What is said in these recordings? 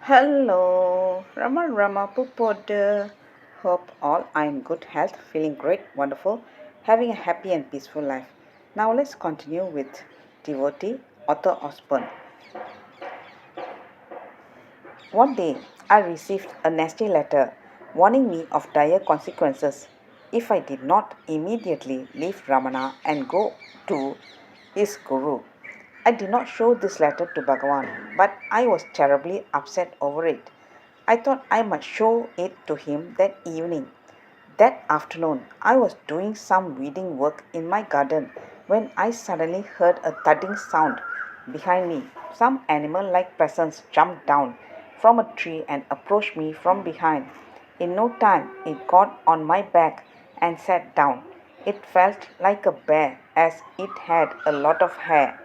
Hello, Rama Pupoda. Hope all are in good health, feeling great, wonderful, having a happy and peaceful life. Now let's continue with devotee Otto Osborne. One day I received a nasty letter warning me of dire consequences if I did not immediately leave Ramana and go to his guru. I did not show this letter to Bhagavan, but I was terribly upset over it. I thought I must show it to him that evening. That afternoon, I was doing some weeding work in my garden when I suddenly heard a thudding sound behind me. Some animal like presence jumped down from a tree and approached me from behind. In no time, it got on my back and sat down. It felt like a bear as it had a lot of hair.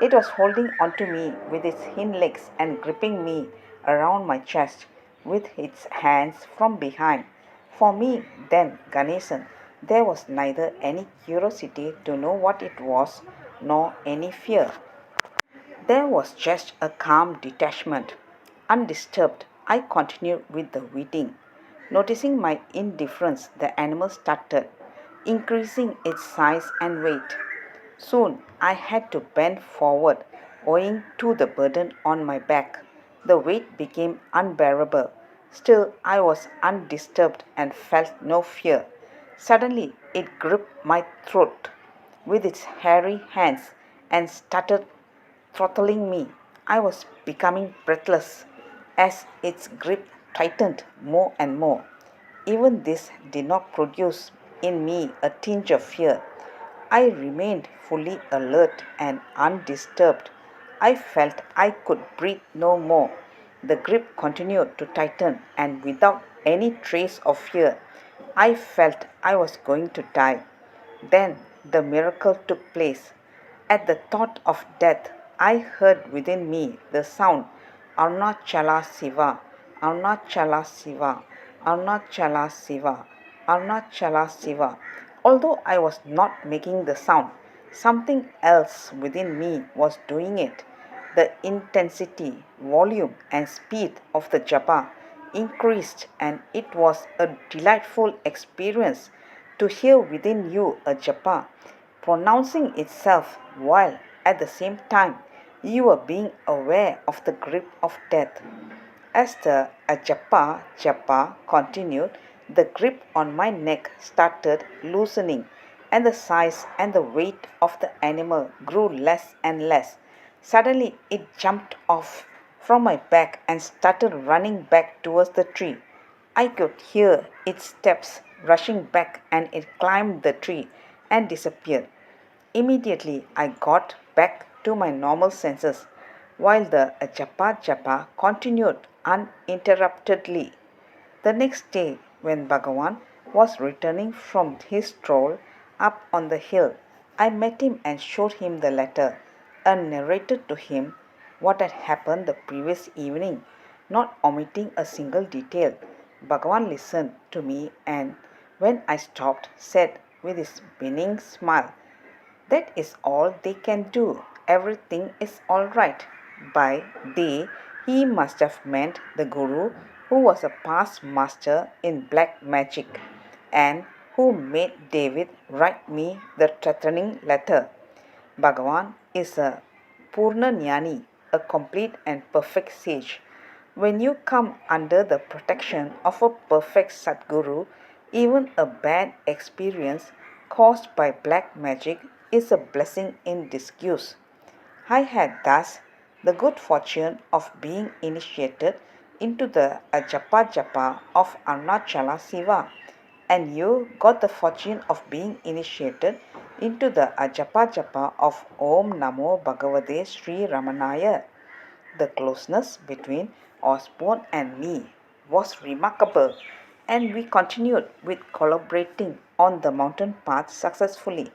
It was holding onto me with its hind legs and gripping me around my chest with its hands from behind. For me, then, Ganesan, there was neither any curiosity to know what it was nor any fear. There was just a calm detachment. Undisturbed, I continued with the weeding. Noticing my indifference, the animal started increasing its size and weight. Soon I had to bend forward, owing to the burden on my back. The weight became unbearable. Still, I was undisturbed and felt no fear. Suddenly, it gripped my throat with its hairy hands and started throttling me. I was becoming breathless as its grip tightened more and more. Even this did not produce in me a tinge of fear. I remained fully alert and undisturbed. I felt I could breathe no more. The grip continued to tighten, and without any trace of fear, I felt I was going to die. Then the miracle took place. At the thought of death, I heard within me the sound Arunachala Siva, Arunachala Siva, Arunachala Siva, Arunachala Siva. Although I was not making the sound, something else within me was doing it. The intensity, volume, and speed of the japa increased, and it was a delightful experience to hear within you a japa pronouncing itself while at the same time you were being aware of the grip of death. As the japa continued, the grip on my neck started loosening, and the size and the weight of the animal grew less and less. Suddenly, it jumped off from my back and started running back towards the tree. I could hear its steps rushing back, and it climbed the tree and disappeared. Immediately, I got back to my normal senses while the japa continued uninterruptedly. The next day, when Bhagavan was returning from his stroll up on the hill, I met him and showed him the letter and narrated to him what had happened the previous evening, not omitting a single detail. Bhagavan listened to me and, when I stopped, said with his beaming smile, that is all they can do. Everything is all right. By they, he must have meant the Guru, who was a past master in black magic and who made David write me the threatening letter. Bhagavan is a Purna Jnani, a complete and perfect sage. When you come under the protection of a perfect Sadguru, even a bad experience caused by black magic is a blessing in disguise. I had thus the good fortune of being initiated into the japa of Arunachala Siva, and you got the fortune of being initiated into the japa of Om Namo Bhagavate Sri Ramanaya. The closeness between Osborne and me was remarkable, and we continued with collaborating on the mountain path successfully.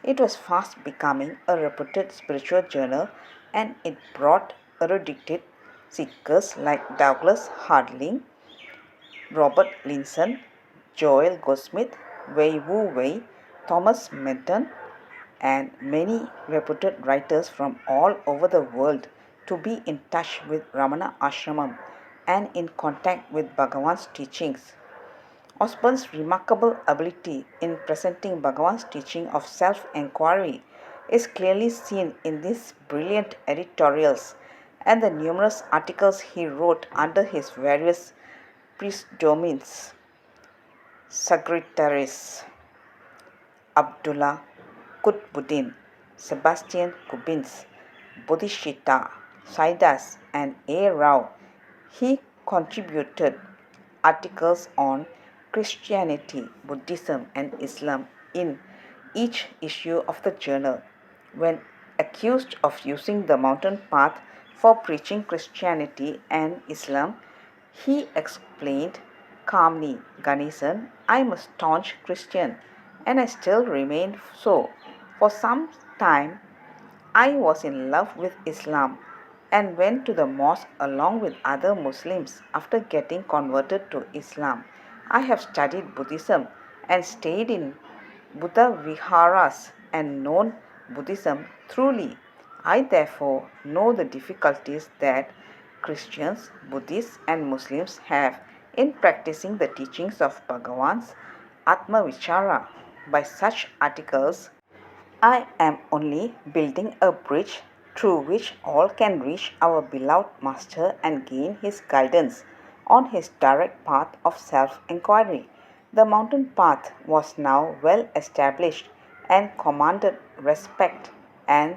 It was fast becoming a reputed spiritual journal, and it brought erudite seekers like Douglas Harding, Robert Linson, Joel Goldsmith, Wei Wu Wei, Thomas Merton, and many reputed writers from all over the world to be in touch with Ramana Ashramam and in contact with Bhagavan's teachings. Osborne's remarkable ability in presenting Bhagavan's teaching of self enquiry is clearly seen in these brilliant editorials and the numerous articles he wrote under his various pseudonyms. Secretaries Abdullah Qutbuddin, Sebastian Kubins, Bodhicitta, Saidas, and A. Rao. He contributed articles on Christianity, Buddhism, and Islam in each issue of the journal. When accused of using the mountain path for preaching Christianity and Islam, he explained calmly, Ganesan, I am a staunch Christian and I still remain so. For some time, I was in love with Islam and went to the mosque along with other Muslims after getting converted to Islam. I have studied Buddhism and stayed in Buddha viharas and known Buddhism truly. I therefore know the difficulties that Christians, Buddhists, and Muslims have in practicing the teachings of Bhagavan's Atma Vichara. By such articles, I am only building a bridge through which all can reach our beloved Master and gain his guidance on his direct path of self inquiry. The mountain path was now well established and commanded respect and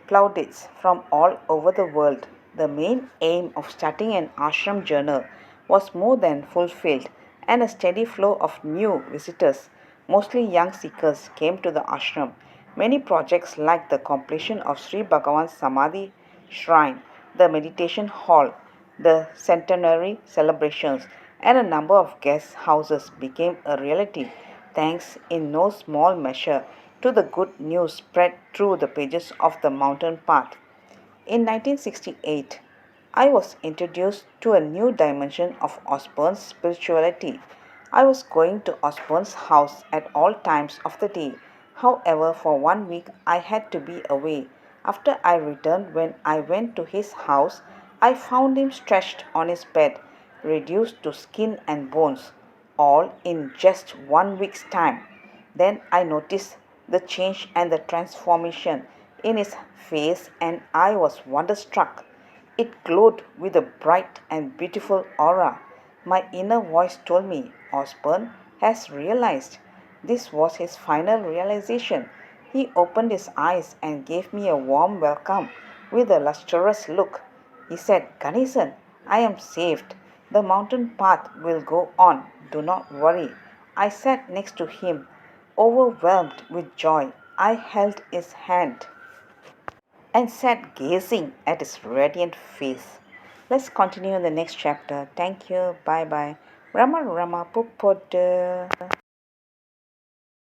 plaudits from all over the world. The main aim of starting an ashram journal was more than fulfilled, and a steady flow of new visitors, mostly young seekers, came to the ashram. Many projects like the completion of Sri Bhagavan's Samadhi shrine, the meditation hall, the centenary celebrations, and a number of guest houses became a reality thanks in no small measure to the good news spread through the pages of the mountain path. In 1968, I was introduced to a new dimension of Osborne's spirituality. I was going to Osborne's house at all times of the day. However, for 1 week I had to be away. After I returned, when I went to his house, I found him stretched on his bed, reduced to skin and bones, all in just 1 week's time. Then I noticed the change and the transformation in his face, and I was wonderstruck. It glowed with a bright and beautiful aura. My inner voice told me Osborne has realized. This was his final realization. He opened his eyes and gave me a warm welcome with a lustrous look. He said, Ganesan, I am saved. The mountain path will go on. Do not worry. I sat next to him, overwhelmed with joy. I held his hand and sat gazing at his radiant face. Let's continue in the next chapter. Thank you. Bye bye. Rama Rama Pupoda.